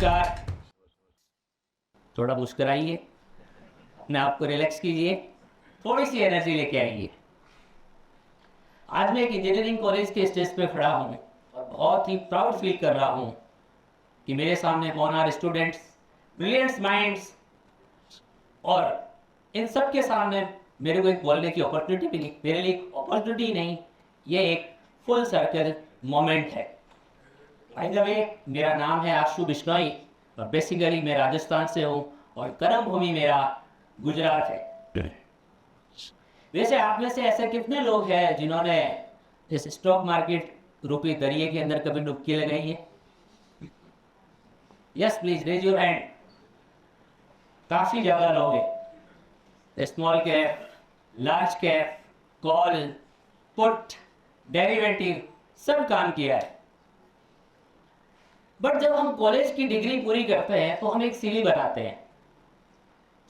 नमस्कार। थोड़ा मुस्कुराइए, अपने आप को रिलैक्स कीजिए, थोड़ी सी एनर्जी लेके आइए। आज मैं एक इंजीनियरिंग कॉलेज के स्टेज पे खड़ा हूँ और बहुत ही प्राउड फील कर रहा हूँ कि मेरे सामने ऑनर स्टूडेंट्स, ब्रिलियंट माइंड्स, और इन सब के सामने मेरे को एक बोलने की अपॉर्चुनिटी मिली। मेरे लिए एक अपॉर्चुनिटी नहीं, ये एक फुल सर्कल मोमेंट है। बाय द वे, मेरा नाम है आशु बिश्नोई और बेसिकली मैं राजस्थान से हूँ और कर्म भूमि मेरा गुजरात है। वैसे आप में से ऐसे कितने लोग हैं जिन्होंने इस स्टॉक मार्केट रूपी दरिए के अंदर कभी डुबकी लगाई है? Yes please raise your hand. काफी ज्यादा लोग हैं। Small cap, large cap, call, put, derivative सब काम किया है। बट जब हम कॉलेज की डिग्री पूरी करते हैं तो हम एक सीवी बनाते हैं।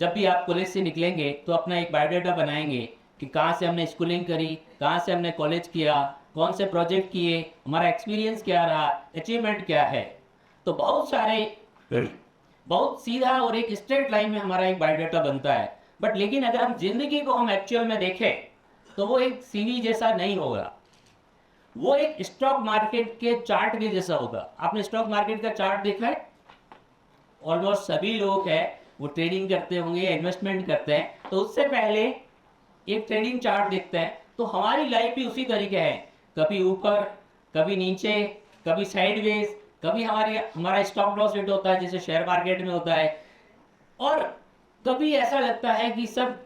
जब भी आप कॉलेज से निकलेंगे तो अपना एक बायोडाटा बनाएंगे कि कहाँ से हमने स्कूलिंग करी, कहाँ से हमने कॉलेज किया, कौन से प्रोजेक्ट किए, हमारा एक्सपीरियंस क्या रहा, अचीवमेंट क्या है। तो बहुत सीधा और एक स्ट्रेट लाइन में हमारा एक बायोडाटा बनता है। बट लेकिन अगर हम जिंदगी को हम एक्चुअल में देखें तो वो एक सीवी जैसा नहीं होगा, वो एक स्टॉक मार्केट के चार्ट के जैसा होगा। आपने स्टॉक मार्केट का चार्ट देखा है? ऑलमोस्ट सभी लोग हैं वो ट्रेडिंग करते होंगे, इन्वेस्टमेंट करते हैं, तो उससे पहले एक ट्रेडिंग चार्ट देखते हैं। तो हमारी लाइफ भी उसी तरीके है, कभी ऊपर, कभी नीचे, कभी साइडवेज, कभी हमारा स्टॉप लॉस हिट होता है जैसे शेयर मार्केट में होता है, और कभी ऐसा लगता है कि सब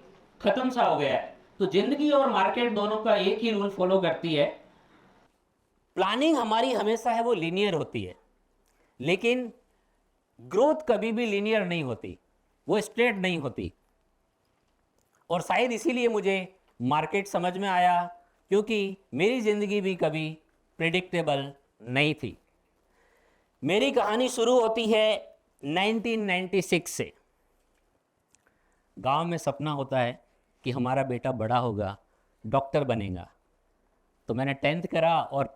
खत्म सा हो गया है। तो जिंदगी और मार्केट दोनों का एक ही रूल फॉलो करती है। प्लानिंग हमारी हमेशा है वो लीनियर होती है, लेकिन ग्रोथ कभी भी लीनियर नहीं होती, वो स्ट्रेट नहीं होती। और शायद इसीलिए मुझे मार्केट समझ में आया, क्योंकि मेरी ज़िंदगी भी कभी प्रिडिक्टेबल नहीं थी। मेरी कहानी शुरू होती है 1996 से। गांव में सपना होता है कि हमारा बेटा बड़ा होगा, डॉक्टर बनेगा। तो मैंने 10th करा और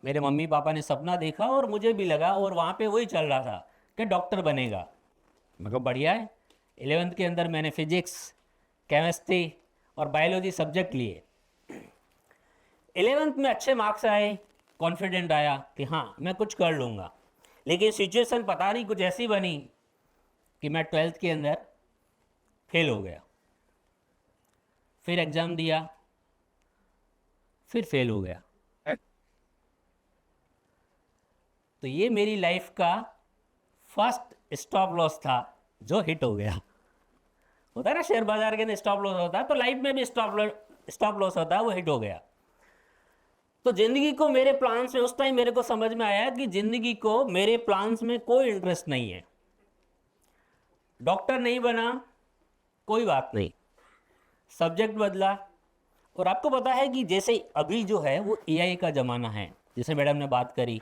मेरे मम्मी पापा ने सपना देखा और मुझे भी लगा, और वहाँ पे वही चल रहा था कि डॉक्टर बनेगा। मैं कहा बढ़िया है। 11th के अंदर मैंने फिजिक्स, केमिस्ट्री और बायोलॉजी सब्जेक्ट लिए। 11th में अच्छे मार्क्स आए, कॉन्फिडेंट आया कि हाँ मैं कुछ कर लूँगा। लेकिन सिचुएशन पता नहीं कुछ ऐसी बनी कि मैं 12th के अंदर फेल हो गया। फिर एग्ज़ाम दिया, फिर फेल हो गया। तो ये मेरी लाइफ का फर्स्ट स्टॉप लॉस था जो हिट हो गया। होता है ना, शेयर बाजार के अंदर स्टॉप लॉस होता है, तो लाइफ में भी स्टॉप लॉस होता है, वो हिट हो गया। तो जिंदगी को मेरे प्लान्स में उस टाइम मेरे को समझ में आया कि जिंदगी को मेरे प्लान्स में कोई इंटरेस्ट नहीं है। डॉक्टर नहीं बना, कोई बात नहीं, सब्जेक्ट बदला। और आपको पता है कि जैसे अभी जो है वो एआई का ज़माना है, जैसे मैडम ने बात करी,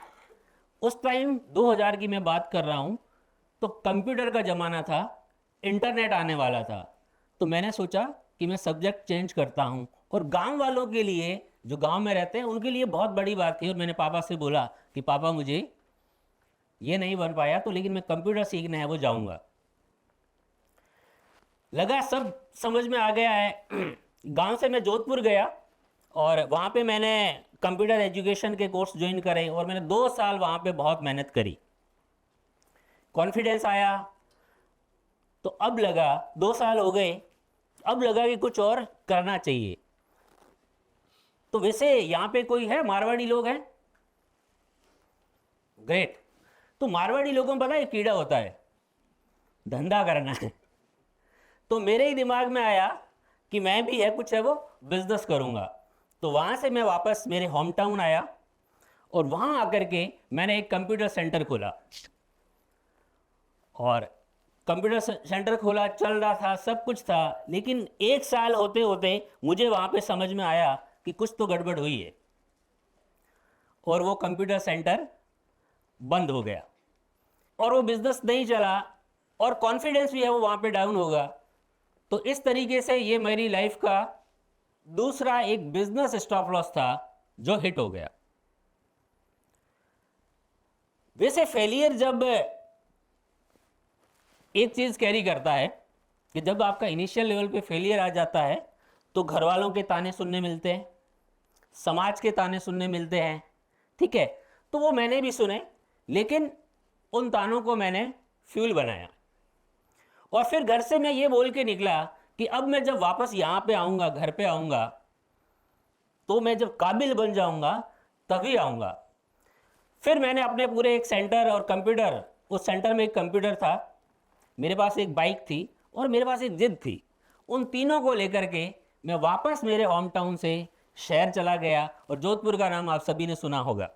उस टाइम 2000 की मैं बात कर रहा हूँ, तो कंप्यूटर का ज़माना था, इंटरनेट आने वाला था। तो मैंने सोचा कि मैं सब्जेक्ट चेंज करता हूँ। और गांव वालों के लिए, जो गांव में रहते हैं, उनके लिए बहुत बड़ी बात थी। और मैंने पापा से बोला कि पापा मुझे ये नहीं बन पाया तो लेकिन मैं कंप्यूटर सीखना है, वो जाऊँगा। लगा सब समझ में आ गया है। गांव से मैं जोधपुर गया और वहाँ पे मैंने कंप्यूटर एजुकेशन के कोर्स ज्वाइन करे और मैंने 2 साल वहाँ पे बहुत मेहनत करी। कॉन्फिडेंस आया। तो अब लगा 2 साल हो गए, अब लगा कि कुछ और करना चाहिए। तो वैसे यहाँ पे कोई है, मारवाड़ी लोग हैं? ग्रेट। तो मारवाड़ी लोगों को पता है कीड़ा होता है, धंधा करना है। तो मेरे ही दिमाग में आया कि मैं भी है कुछ है वो बिजनेस करूँगा। तो वहाँ से मैं वापस मेरे होम टाउन आया और वहाँ आकर के मैंने एक कंप्यूटर सेंटर खोला। और कंप्यूटर सेंटर खोला, चल रहा था, सब कुछ था। लेकिन 1 साल होते होते मुझे वहाँ पे समझ में आया कि कुछ तो गड़बड़ हुई है, और वो कंप्यूटर सेंटर बंद हो गया और वो बिजनेस नहीं चला, और कॉन्फिडेंस भी है वो वहाँ पे डाउन होगा। तो इस तरीके से ये मेरी लाइफ का दूसरा एक बिजनेस स्टॉप लॉस था जो हिट हो गया। वैसे फेलियर जब एक चीज़ कैरी करता है कि जब आपका इनिशियल लेवल पे फेलियर आ जाता है तो घर वालों के ताने सुनने मिलते हैं, समाज के ताने सुनने मिलते हैं, ठीक है। तो वो मैंने भी सुने, लेकिन उन तानों को मैंने फ्यूल बनाया और फिर घर से मैं ये बोल के निकला कि अब मैं जब वापस यहाँ पे आऊँगा, घर पे आऊँगा, तो मैं जब काबिल बन जाऊँगा तभी आऊँगा। फिर मैंने अपने पूरे एक सेंटर और कंप्यूटर, उस सेंटर में एक कंप्यूटर था, मेरे पास एक बाइक थी और मेरे पास एक जिद थी, उन तीनों को लेकर के मैं वापस मेरे होम टाउन से शहर चला गया और जोधपुर का नाम आप सभी ने सुना होगा।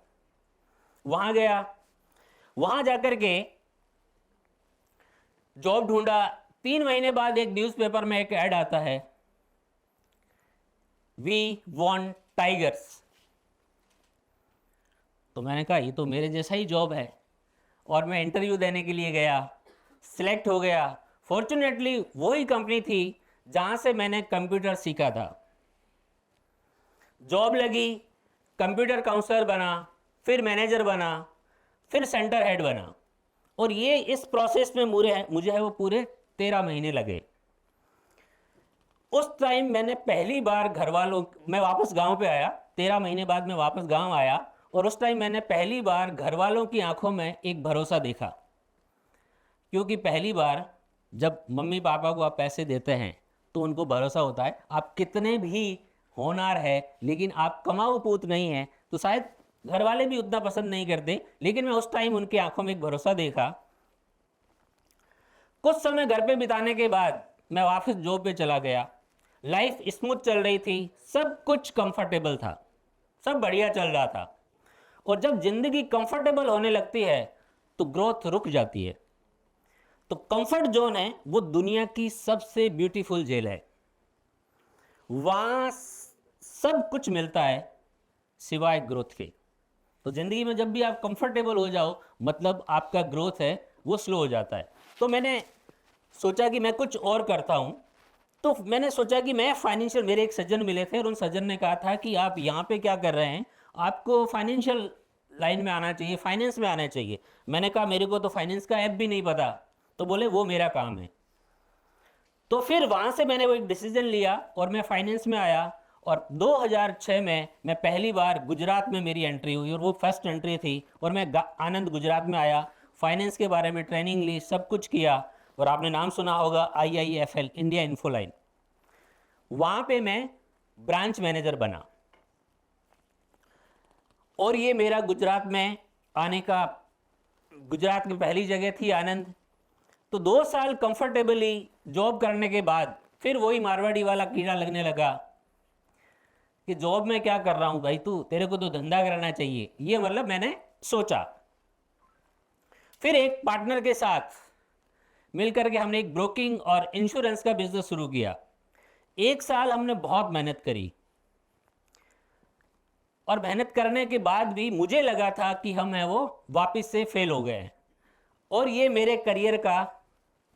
वहाँ गया, वहाँ जाकर के जॉब ढूंढा। 3 महीने बाद एक न्यूज़पेपर में एक ऐड आता है, वी वांट टाइगर्स। तो मैंने कहा ये तो मेरे जैसा ही जॉब है, और मैं इंटरव्यू देने के लिए गया, सिलेक्ट हो गया। फॉर्चुनेटली वही कंपनी थी जहाँ से मैंने कंप्यूटर सीखा था। जॉब लगी, कंप्यूटर काउंसलर बना, फिर मैनेजर बना, फिर सेंटर हेड बना, और ये इस प्रोसेस में मुझे है वो पूरे 13 महीने लगे। उस टाइम मैंने पहली बार मैं वापस गांव पे आया, 13 महीने बाद मैं वापस गांव आया, और उस टाइम मैंने पहली बार घर वालों की आंखों में एक भरोसा देखा। क्योंकि पहली बार जब मम्मी पापा को आप पैसे देते हैं तो उनको भरोसा होता है, आप कितने भी होनहार है लेकिन आप कमाऊ पूत नहीं है, तो शायद घर वाले भी उतना पसंद नहीं करते। लेकिन मैं उस टाइम उनकी आंखों में एक भरोसा देखा। कुछ समय घर पे बिताने के बाद मैं वापस जॉब पे चला गया। लाइफ स्मूथ चल रही थी, सब कुछ कंफर्टेबल था, सब बढ़िया चल रहा था। और जब जिंदगी कंफर्टेबल होने लगती है तो ग्रोथ रुक जाती है। तो कंफर्ट जोन है वो दुनिया की सबसे ब्यूटीफुल जेल है। वहाँ सब कुछ मिलता है सिवाय ग्रोथ के। तो ज़िंदगी में जब भी आप कंफर्टेबल हो जाओ, मतलब आपका ग्रोथ है वो स्लो हो जाता है। तो मैंने सोचा कि मैं कुछ और करता हूँ। तो मैंने सोचा कि मैं फाइनेंशियल, मेरे एक सज्जन मिले थे और उन सज्जन ने कहा था कि आप यहाँ पे क्या कर रहे हैं, आपको फाइनेंशियल लाइन में आना चाहिए, फाइनेंस में आना चाहिए। मैंने कहा मेरे को तो फाइनेंस का ऐप भी नहीं पता। तो बोले वो मेरा काम है। तो फिर वहाँ से मैंने वो एक डिसीजन लिया और मैं फाइनेंस में आया। और 2006 में मैं पहली बार गुजरात में मेरी एंट्री हुई, और वो फर्स्ट एंट्री थी, और मैं आनंद गुजरात में आया, फाइनेंस के बारे में ट्रेनिंग ली, सब कुछ किया। और आपने नाम सुना होगा IIFL, इंडिया इन्फोलाइन। वहाँ पे मैं ब्रांच मैनेजर बना, और ये मेरा गुजरात में आने का, गुजरात की पहली जगह थी आनंद। तो 2 साल कंफर्टेबली जॉब करने के बाद फिर वही मारवाड़ी वाला कीड़ा लगने लगा कि जॉब में क्या कर रहा हूँ भाई, तू तेरे को तो धंधा करना चाहिए। ये मतलब मैंने सोचा। फिर एक पार्टनर के साथ मिलकर के हमने एक ब्रोकिंग और इंश्योरेंस का बिजनेस शुरू किया। 1 साल हमने बहुत मेहनत करी, और मेहनत करने के बाद भी मुझे लगा था कि हम है वो वापस से फेल हो गए। और ये मेरे करियर का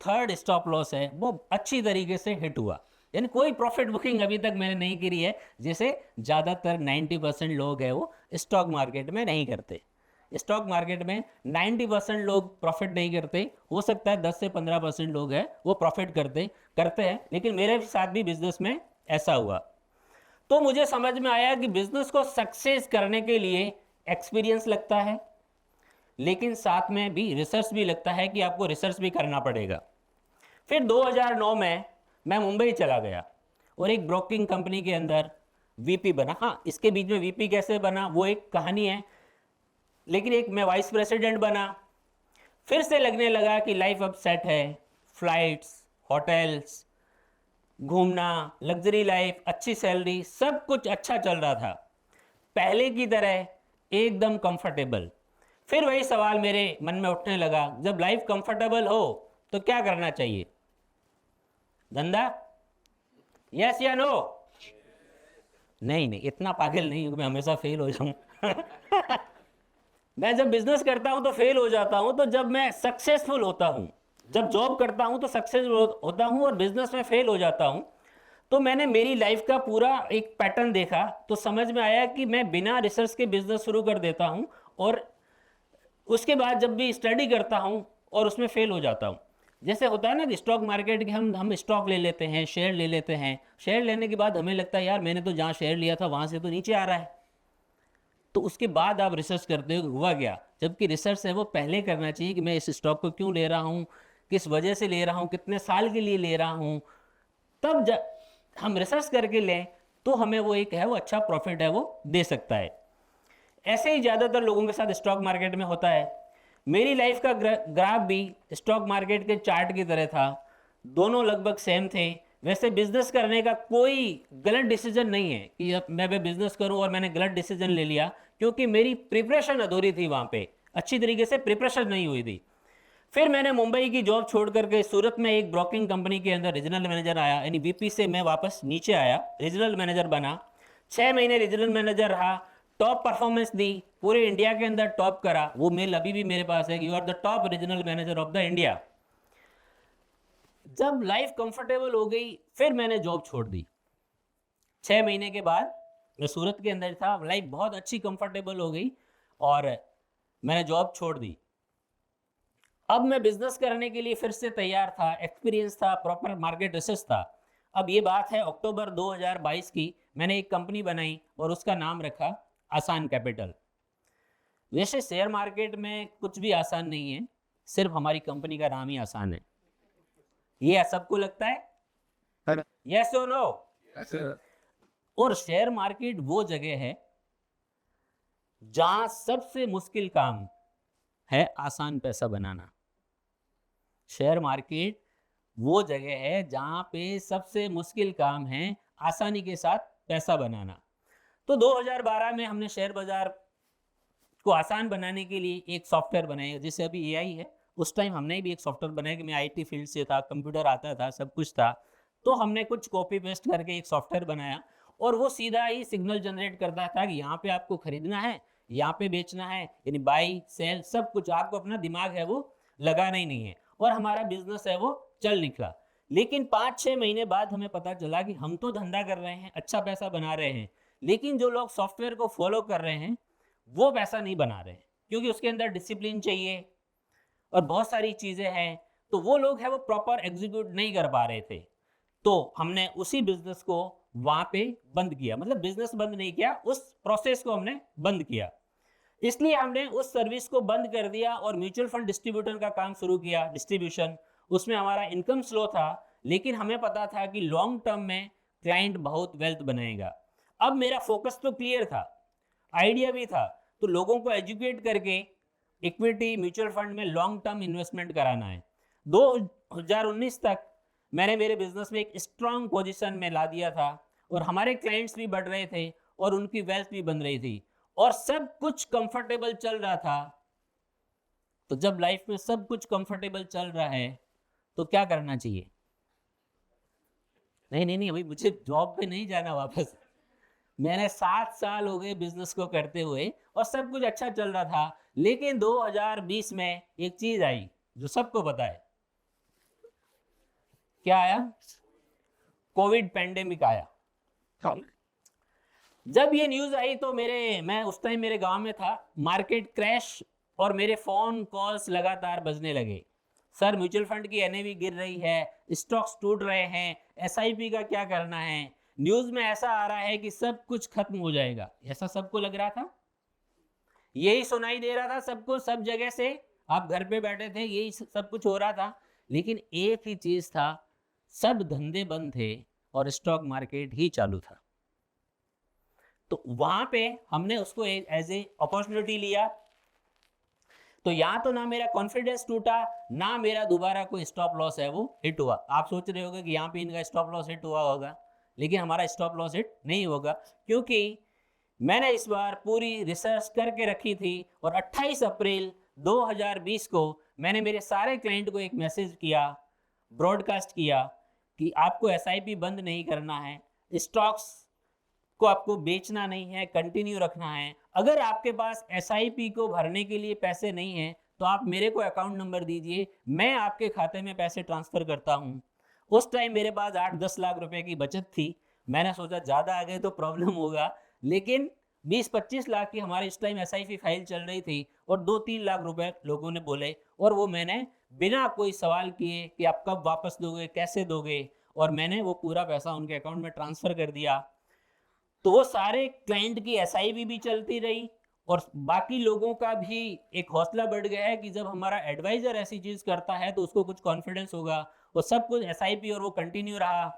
3rd स्टॉप लॉस है, वो अच्छी तरीके से हिट हुआ। यानी कोई प्रॉफिट बुकिंग अभी तक मैंने नहीं करी है, जैसे ज़्यादातर 90% लोग हैं वो स्टॉक मार्केट में नहीं करते। स्टॉक मार्केट में 90% लोग प्रॉफिट नहीं करते। हो सकता है 10 से 15% लोग हैं वो प्रॉफिट करते हैं, लेकिन मेरे साथ भी बिजनेस में ऐसा हुआ। तो मुझे समझ में आया कि बिजनेस को सक्सेस करने के लिए एक्सपीरियंस लगता है, लेकिन साथ में भी रिसर्च भी लगता है कि आपको रिसर्च भी करना पड़ेगा। फिर 2009 में मैं मुंबई चला गया और एक ब्रोकिंग कंपनी के अंदर वीपी बना। हाँ, इसके बीच में वीपी कैसे बना वो एक कहानी है, लेकिन एक मैं वाइस प्रेसिडेंट बना। फिर से लगने लगा कि लाइफ अब सेट है, फ्लाइट्स, होटल्स, घूमना, लग्जरी लाइफ, अच्छी सैलरी, सब कुछ अच्छा चल रहा था, पहले की तरह एकदम कंफर्टेबल। फिर वही सवाल मेरे मन में उठने लगा, जब लाइफ कंफर्टेबल हो तो क्या करना चाहिए? धंधा? यस या नो? नहीं, इतना पागल नहीं हूँ मैं हमेशा फेल हो जाऊँ। मैं जब बिजनेस करता हूँ तो फेल हो जाता हूँ, तो जब मैं सक्सेसफुल होता हूँ, जब जॉब करता हूँ तो सक्सेसफुल होता हूँ, और बिजनेस में फेल हो जाता हूँ। तो मैंने मेरी लाइफ का पूरा एक पैटर्न देखा, तो समझ में आया कि मैं बिना रिसर्च के बिजनेस शुरू कर देता हूँ, और उसके बाद जब भी स्टडी करता हूँ और उसमें फेल हो जाता हूँ। जैसे होता है ना कि स्टॉक मार्केट के हम स्टॉक ले लेते हैं, शेयर ले लेते हैं, शेयर लेने के बाद हमें लगता है यार मैंने तो जहाँ शेयर लिया था वहाँ से तो नीचे आ रहा है, तो उसके बाद आप रिसर्च करते हो कि हुआ क्या, जबकि रिसर्च है वो पहले करना चाहिए कि मैं इस स्टॉक को क्यों ले रहा हूँ, किस वजह से ले रहा हूँ, कितने साल के लिए ले रहा हूँ, तब जब हम रिसर्च करके लें तो हमें वो एक है वो अच्छा प्रॉफिट है वो दे सकता है। ऐसे ही ज़्यादातर लोगों के साथ स्टॉक मार्केट में होता है। मेरी लाइफ का ग्राफ भी स्टॉक मार्केट के चार्ट की तरह था, दोनों लगभग सेम थे। वैसे बिजनेस करने का कोई गलत डिसीजन नहीं है कि अब मैं बिजनेस करूं और मैंने गलत डिसीजन ले लिया, क्योंकि मेरी प्रिपरेशन अधूरी थी, वहाँ पे अच्छी तरीके से प्रिपरेशन नहीं हुई थी। फिर मैंने मुंबई की जॉब छोड़ करके सूरत में एक ब्रोकिंग कंपनी के अंदर रीजनल मैनेजर आया, यानी वीपी से मैं वापस नीचे आया, रीजनल मैनेजर बना। 6 महीने रीजनल मैनेजर रहा, टॉप परफॉर्मेंस दी, पूरे इंडिया के अंदर टॉप करा। वो मेल अभी भी मेरे पास है, you are the top regional manager of the India. जब लाइफ कंफर्टेबल हो गई फिर मैंने जॉब छोड़ दी। 6 महीने के बाद मैं सूरत के अंदर था, लाइफ बहुत अच्छी कंफर्टेबल हो गई और मैंने जॉब छोड़ दी। अब मैं बिजनेस करने के लिए फिर से तैयार था, एक्सपीरियंस था, प्रॉपर मार्केट रिसर्च था। अब ये बात है अक्टूबर 2022 की, मैंने एक कंपनी बनाई और उसका नाम रखा आसान कैपिटल। वैसे शेयर मार्केट में कुछ भी आसान नहीं है, सिर्फ हमारी कंपनी का नाम ही आसान है। ये सबको लगता है, यस और नो? और शेयर मार्केट वो जगह है जहां सबसे मुश्किल काम है आसान पैसा बनाना। शेयर मार्केट वो जगह है जहां पे सबसे मुश्किल काम है आसानी के साथ पैसा बनाना। तो 2012 में हमने शेयर बाजार को आसान बनाने के लिए एक सॉफ्टवेयर बनाया, जैसे अभी एआई है, उस टाइम हमने भी एक सॉफ्टवेयर बनाया कि मैं आईटी फील्ड से था, कंप्यूटर आता था, सब कुछ था, तो हमने कुछ कॉपी पेस्ट करके एक सॉफ्टवेयर बनाया और वो सीधा ही सिग्नल जनरेट करता था कि यहाँ पे आपको खरीदना है, यहाँ पे बेचना है, यानी बाई सेल सब कुछ, आपको अपना दिमाग है वो लगाना ही नहीं है। और हमारा बिजनेस है वो चल निकला। लेकिन 5-6 महीने बाद हमें पता चला कि हम तो धंधा कर रहे हैं, अच्छा पैसा बना रहे हैं, लेकिन जो लोग सॉफ्टवेयर को फॉलो कर रहे हैं वो पैसा नहीं बना रहे हैं, क्योंकि उसके अंदर डिसिप्लिन चाहिए और बहुत सारी चीज़ें हैं, तो वो लोग हैं वो प्रॉपर एग्जीक्यूट नहीं कर पा रहे थे। तो हमने उसी बिजनेस को वहाँ पे बंद किया, मतलब बिजनेस बंद नहीं किया, उस प्रोसेस को हमने बंद किया। इसलिए हमने उस सर्विस को बंद कर दिया और म्यूचुअल फंड डिस्ट्रीब्यूटर का काम शुरू किया, डिस्ट्रीब्यूशन। उसमें हमारा इनकम स्लो था, लेकिन हमें पता था कि लॉन्ग टर्म में क्लाइंट बहुत वेल्थ बनाएगा। अब मेरा फोकस तो क्लियर था, आइडिया भी था, तो लोगों को एजुकेट करके इक्विटी म्यूचुअल फंड में लॉन्ग टर्म इन्वेस्टमेंट कराना है। 2019 तक मैंने मेरे बिजनेस में एक स्ट्रांग पोजीशन में ला दिया था और हमारे क्लाइंट्स भी बढ़ रहे थे और उनकी वेल्थ भी बन रही थी और सब कुछ कंफर्टेबल चल रहा था। तो जब लाइफ में सब कुछ कंफर्टेबल चल रहा है तो क्या करना चाहिए? नहीं अभी मुझे जॉब पे नहीं जाना वापस। मैंने 7 साल हो गए बिजनेस को करते हुए और सब कुछ अच्छा चल रहा था, लेकिन 2020 में एक चीज आई जो सबको पता है। क्या आया? कोविड पैंडेमिक आया। जब ये न्यूज आई तो मैं उस टाइम मेरे गांव में था, मार्केट क्रैश और मेरे फोन कॉल्स लगातार बजने लगे। सर म्यूचुअल फंड की एनएवी गिर रही है, स्टॉक्स टूट रहे हैं, एसआईपी का क्या करना है, न्यूज में ऐसा आ रहा है कि सब कुछ खत्म हो जाएगा, ऐसा सबको लग रहा था, यही सुनाई दे रहा था सबको, सब जगह से। आप घर पे बैठे थे, यही सब कुछ हो रहा था, लेकिन एक ही चीज था, सब धंधे बंद थे और स्टॉक मार्केट ही चालू था। तो वहां पे हमने उसको एज ए अपॉर्चुनिटी लिया। तो यहाँ तो ना मेरा कॉन्फिडेंस टूटा, ना मेरा दोबारा कोई स्टॉप लॉस है वो हिट हुआ। आप सोच रहे होगे कि यहाँ पे इनका स्टॉप लॉस हिट हुआ होगा, लेकिन हमारा स्टॉप लॉस हिट नहीं होगा, क्योंकि मैंने इस बार पूरी रिसर्च करके रखी थी। और 28 अप्रैल 2020 को मैंने मेरे सारे क्लाइंट को एक मैसेज किया, ब्रॉडकास्ट किया कि आपको एसआईपी बंद नहीं करना है, स्टॉक्स को आपको बेचना नहीं है, कंटिन्यू रखना है। अगर आपके पास एसआईपी को भरने के लिए पैसे नहीं है तो आप मेरे को अकाउंट नंबर दीजिए, मैं आपके खाते में पैसे ट्रांसफर करता हूँ। उस टाइम मेरे पास 8-10 लाख रुपए की बचत थी। मैंने सोचा ज़्यादा आ गए तो प्रॉब्लम होगा, लेकिन 20-25 लाख की हमारे इस टाइम एसआईपी फाइल चल रही थी और 2-3 लाख रुपए लोगों ने बोले और वो मैंने बिना कोई सवाल किए कि आप कब वापस दोगे, कैसे दोगे, और मैंने वो पूरा पैसा उनके अकाउंट में ट्रांसफ़र कर दिया। तो वो सारे क्लाइंट की एसआईपी भी चलती रही, और बाकी लोगों का भी एक हौसला बढ़ गया है कि जब हमारा एडवाइजर ऐसी चीज़ करता है तो उसको कुछ कॉन्फिडेंस होगा। वो सब कुछ एसआईपी और वो कंटिन्यू रहा।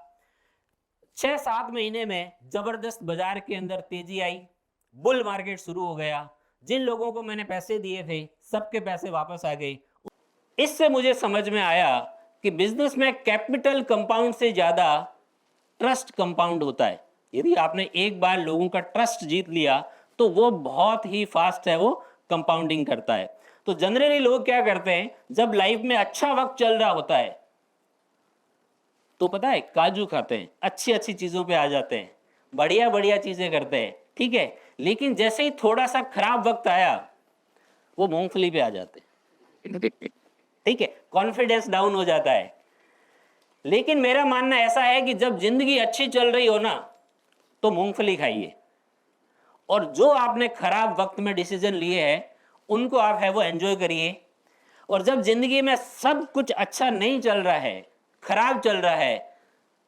6-7 महीने में जबरदस्त बाजार के अंदर तेजी आई, बुल मार्केट शुरू हो गया। जिन लोगों को मैंने पैसे दिए थे सबके पैसे वापस आ गए। इससे मुझे समझ में आया कि बिजनेस में कैपिटल कंपाउंड से ज़्यादा ट्रस्ट कंपाउंड होता है। यदि आपने एक बार लोगों का ट्रस्ट जीत लिया तो वो बहुत ही फास्ट है, वो कंपाउंडिंग करता है। तो जनरली लोग क्या करते हैं, जब लाइफ में अच्छा वक्त चल रहा होता है तो पता है काजू खाते हैं, अच्छी अच्छी चीज़ों पे आ जाते हैं, बढ़िया बढ़िया चीज़ें करते हैं, ठीक है। लेकिन जैसे ही थोड़ा सा खराब वक्त आया वो मूंगफली पे आ जाते हैं, ठीक है, कॉन्फिडेंस डाउन हो जाता है। लेकिन मेरा मानना ऐसा है कि जब जिंदगी अच्छी चल रही हो ना तो मूंगफली खाइए, और जो आपने खराब वक्त में डिसीजन लिए हैं उनको आप है वो एंजॉय करिए। और जब जिंदगी में सब कुछ अच्छा नहीं चल रहा है, खराब चल रहा है,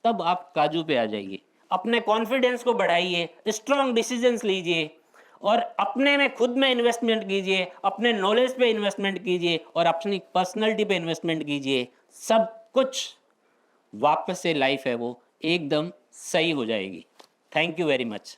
तब आप काजू पे आ जाइए, अपने कॉन्फिडेंस को बढ़ाइए, स्ट्रॉन्ग डिसीजंस लीजिए, और अपने में खुद में इन्वेस्टमेंट कीजिए, अपने नॉलेज पे इन्वेस्टमेंट कीजिए, और अपनी पर्सनैलिटी पे इन्वेस्टमेंट कीजिए। सब कुछ वापस से लाइफ है वो एकदम सही हो जाएगी। Thank you very much.